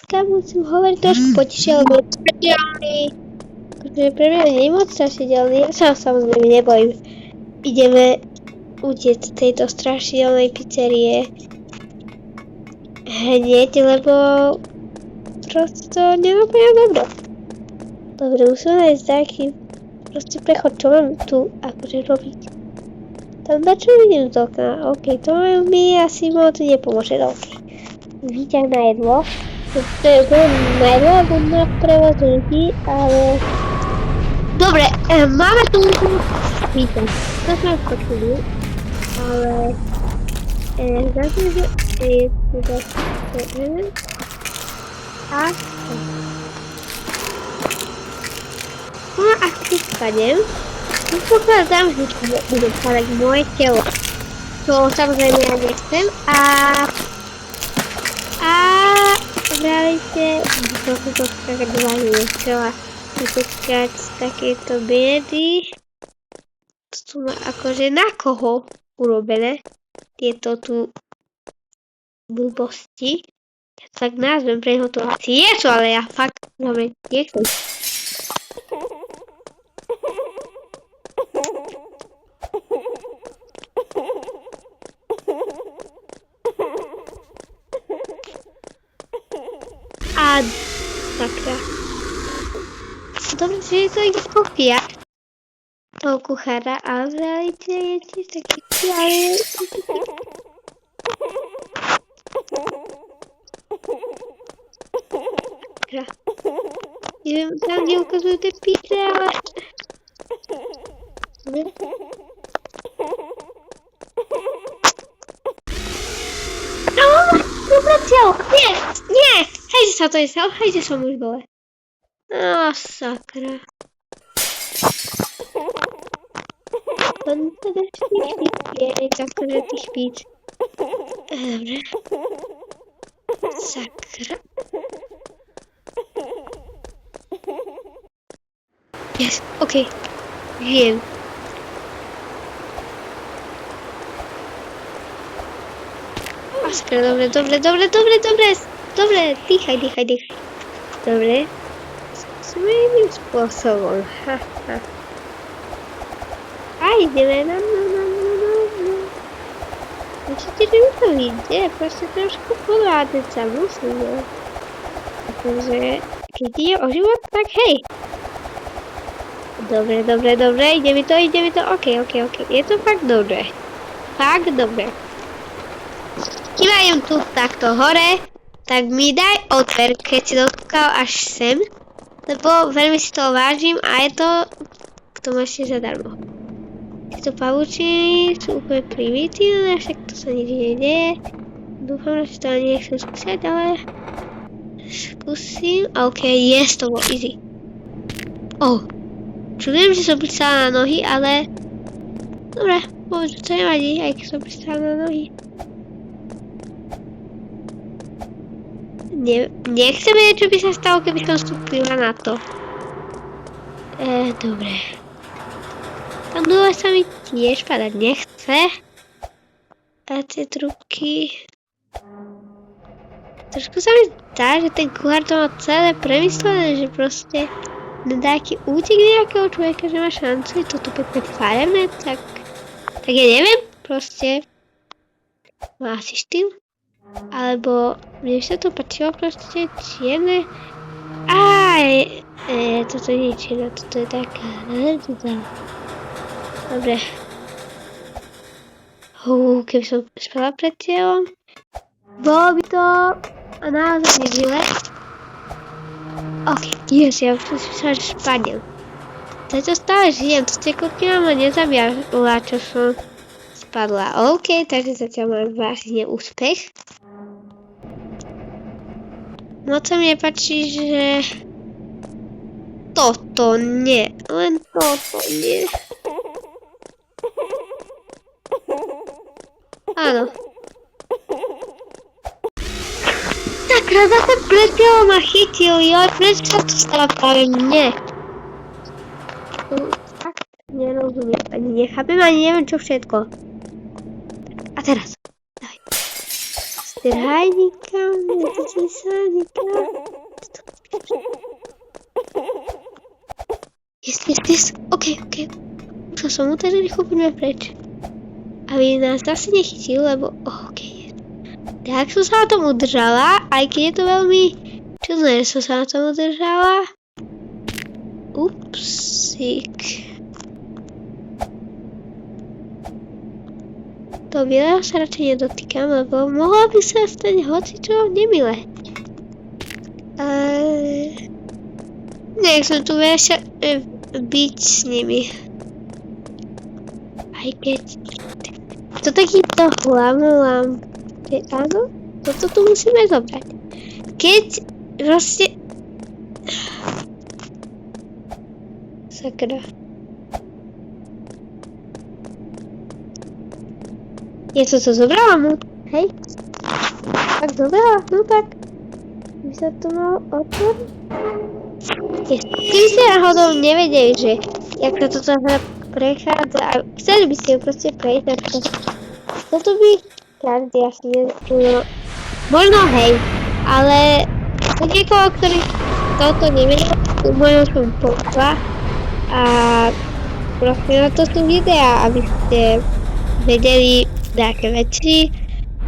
dneska musím hovoriť trošku potišie, lebo strašidelný. Akože pre mňa nie je moc strašidelný, ja sa samozrejme nebojím. Ideme utiecť z tejto strašidelnej pizzerie hneď, lebo proste to neúplne dobro. Dobre, musíme nájsť taký proste prechod, čo mám tu akože robiť. Tam na čo vidím z okna, ok, to mi asi moc nepomôže, ok. Výťah na jedlo. To je na jedlo, alebo na prevoz ľudí, ale... Dobre, máme tu výťah. To sme počuli, ale... Zase, že je tu zase... A... No a keď spadnem, pokladám, že bude padať moje telo. To samozrejme ja nechcem a v realite to skákať doma nechcela vytečkať z takéto biedy. To tu má akože na koho urobené tieto tu blbosti. Ja tak názvem, pre neho to asi je, ale ja fakt dobre nechcem. A sakra. Dobre, že je to ide kopia toho kuchára, ale v realite je tiež taký ale... Sakra. Neviem tam, kde ukazujú tie píce, ale... Nie, nie! Hejde sa to je sa, hejde som už dole. Á, sakra. Len teda akože tých píc. Dobre. Sakra. Yes, okej. Žijem. Sakra, dobre, dýchaj. Dobre. Svojím spôsobom, A ideme, no. Určite, že mi to vyjde, proste trošku podvádzať sa musíme. Takže, keď ide o život, tak hej. Dobre, ide mi to, okej, je to fakt dobre. Keď majem tu takto hore, tak mi daj odber, keď si dotkal až sem, lebo veľmi si to vážim a je to k tomu ešte zadarmo. Tieto pavučiny sú úplne primitívne, však to sa nič nedieje. Dúfam, že to ani nechcem skúšať, ale skúsim. Ok, yes, to bolo easy. Čudujem, že som pristala na nohy, ale dobre, vôbec to nevadí, aj keď som pristala na nohy. Nechcem vedieť, čo by sa stalo, keby som vstúpila na to. Dobre. Tam dole sa mi tiež padať nechce. A tie trubky... Trošku sa mi zdá, že ten kuchár to má celé premyslené, že proste nedá aký útek nejakého človeka, že má šancu. Je to tu pekne farebné, tak ja neviem, proste má asi štýl. Alebo mne sa to páčilo proste čierne. Toto nie je čierne, toto je taká hrdzá. Dobre. Keby som spala pred cieľom, bolo by to naozaj nezile. Ok, yes, ja už som že spadnem. Zatiaľ stále žijem, to tekutky ma nezabíjala, čo som spadla. Ok, takže zatiaľ mám vážne úspech. Moc sa mi nepáči, že toto nie, len toto nie. Áno. Sakra, zase predtým ma chytil, joj, prečo sa to stalo práve mne? Tak nerozumiem, ani nechápem, ani neviem čo všetko. A teraz, daj. Hej, nikam, nedostali sa nikam. Yes. OK. Už som mu tady rýchlo poďme preč. Aby nás zase nechytil, lebo... OK. Tak som sa na tom udržala, aj keď je to veľmi čudné, že som sa na tom udržala. Upsík. To bieleho sa radšej nedotýkam, lebo mohla by sa stať hocičo nemilé. Nechcem tu byť s nimi. Aj keď... To takýto hlavné lampy... Áno, toto tu musíme zobrať. Keď proste... Sakra. Ja to zobrala mu, hej? Tak zobrala, no tak. By sa to malo otvoriť. Keby ste náhodou nevedeli, že jak sa toto hra prechádza a chceli by ste ju proste prejsť, tak toto by každý asi nezaujímavé. Možno hej, ale niekoho, ktorý toto nevedel, možno som povedala a proste na to sú videá, aby ste vedeli nejaké veci,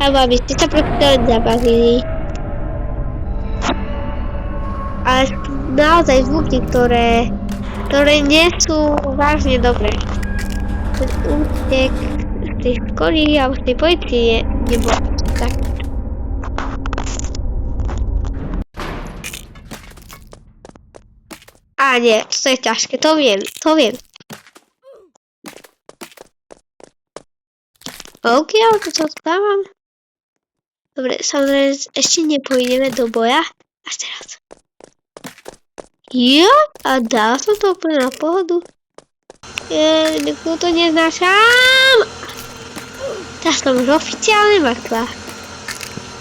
alebo aby ste sa proste zabavili. Ale naozaj zvuky, ktoré nie sú vážne dobré. Ten útek z tej školy alebo z tej polície nebol tak. A nie, to je ťažké, to viem. OK, ale to čo spávam. Dobre, samozrejme ešte nepôjdeme do boja. Až teraz. Jo, a dala som to úplne na pohodu. To neznášam. Teraz som už oficiálne mŕtva.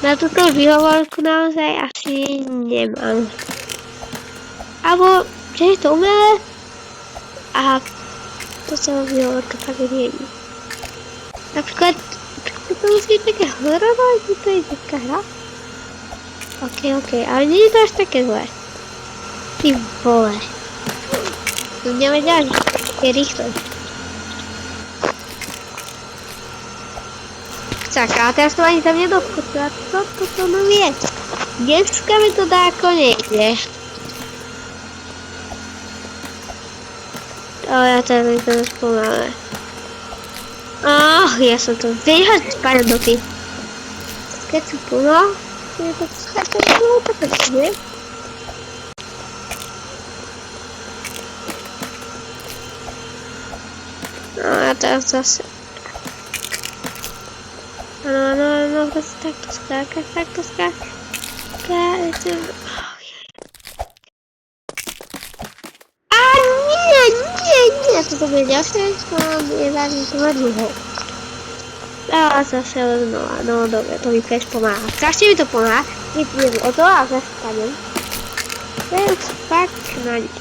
Na túto výhovorku naozaj asi nemám. Alebo, že je to umelé. A to sa výhovorka tak nie je. Napríklad, to musí byť také horové, že to je taká hra. OK, ale nie je to až také zlé. Ty vole. Tu nevedia, že je rýchle. Tak, a teraz to ani tam nedoskúšila. Co to vie? Dneska mi to dáko nejde. Ja teraz to nespomáme. Ja som to vedela spájať do tých. Keď sú plno, je to také nie? A teraz zase. Áno, takto skákať. Nie, toto bude ďalšie, je vážne to má dlho. A zase znova, no dobre, to mi tiež pomáha. Strašne mi to pomáha, vypnem o to a zase padem. To je už fakt na nič.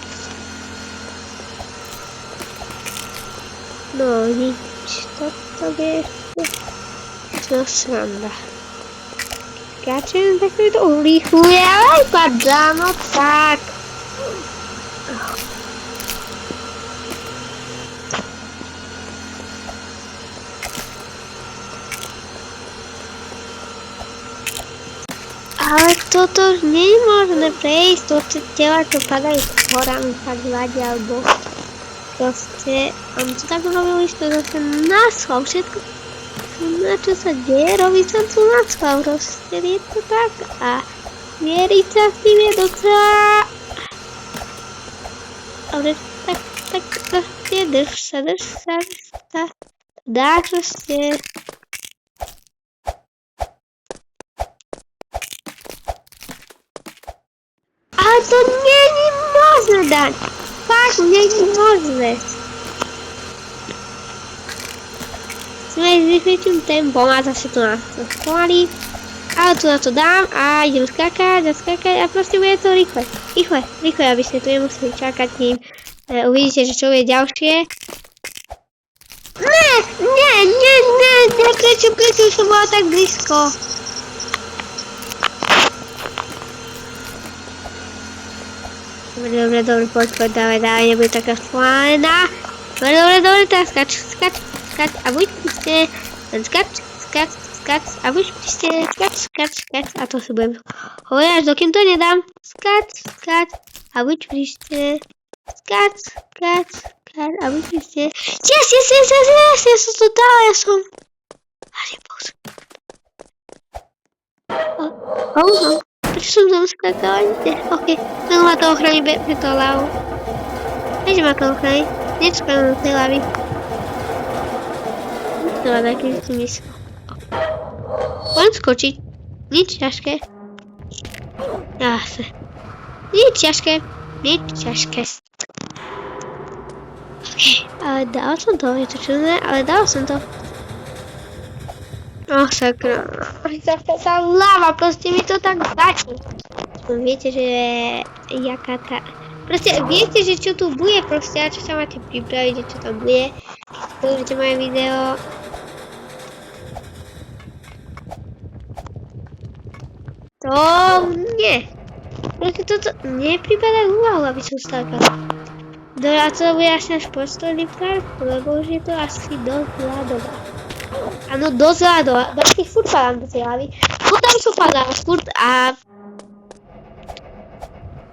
No nič, toto je čo sranda. Skáčem, tak mi to urýchluje, ale aj padá, no tak. Ale toto nie je možné prejsť, to tela, čo padajú s horami, tak vadia, alebo proste, on to tak robili, že to zase naschval, všetko, na čo sa deje, robí sa tu naschval, proste je to tak a mieriť sa s tým je docela, ale tak proste drž sa, dá proste. Ale to není možné dať. Fakt, není možné. Sme zrýchlejším tempom a zase to nás spomalí. Ale tu na to dám a idem skákať a proste bude to rýchle. Rýchle, aby ste tu nemuseli čakať kým uvidíte, že čo je ďalšie. Nie, prečo som bola tak blízko. Dobre, poď, dávaj, nebude taká fajná. Dobre, teraz skač, a buď ste, len skač, a buď ste, skač, a to si budem hovoriť, až dokým to nedám. Skač, a buď ste, skač, a buď ste. Yes, ja som to dal, ja som. Ale pozor. Prečo som tam skakala? Ok, no ma to ochrani pre to hlavu. Prečo ma to ochrani? Nečakám na tej hlavy. To má taký zmysel. Poďme skočiť. Nič ťažké. Zase. Nič ťažké. Ok, ale dal som to. Je to čudné, ale dal som to. Sakra. Tá lava, proste mi to tak začí. Viete, že jaká tá... Proste viete, že čo tu bude proste a čo sa máte pripraviť, že čo tam bude. Pozrite moje video. To nie. Proste toto nepripadá k úvahu, aby som skákala. Dobre, a to bude asi náš posledný park, lebo už je to asi dosť ľadová. Áno, dosť ľadová. Vlastne furt padám do tej hlavy. Potom som padala furt a...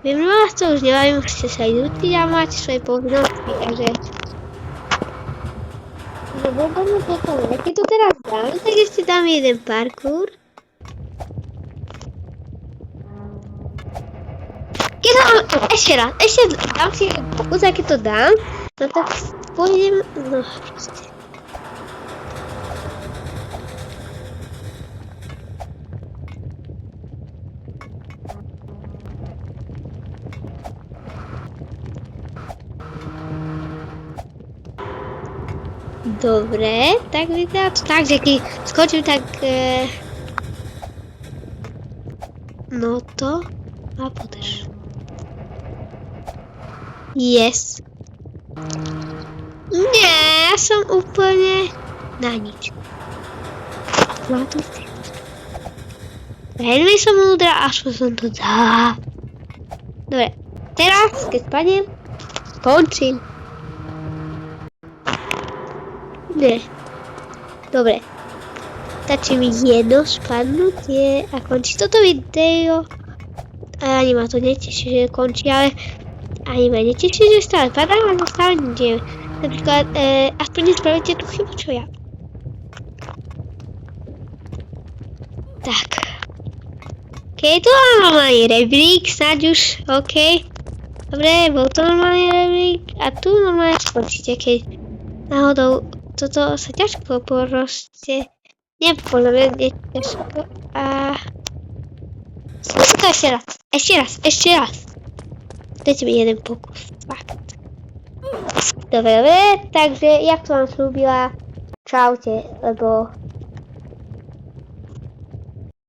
Viem, že vás to už nevadí, môžete sa ísť učiť a máte svoje povinnosti, takže... No, bolo pekné. Keď to teraz dám, tak ešte dám jeden parkour. Keď to dám, ešte dám si jeden pokus a keď to dám, no tak pôjdem, no proste. Dobre, tak vyzerá to tak, že keď skočím, tak... No to... A podrž. Yes. Nie, ja som úplne... Na nič. Veľmi som múdra, až som to dá. Dobre, teraz, keď spadnem, končím. Nie. Dobre. Stačí mi jedno spadnutie a končí toto video. A ani ma to neteší, že končí, ale ani ma neteší, že stále padám, ale stále nič. Napríklad, aspoň nespravíte tú chybu, čo ja. Tak. Keď tu mám normálny rebrík, snáď už, ok. Dobre, bol to normálny rebrík a tu normálne skončíte, keď náhodou toto sa ťažko proste nepodľa mňa ťažko a skúsim to ešte raz. Dajte mi jeden pokus, fakt. Dobre, takže jak to vám slúbila, čaute, lebo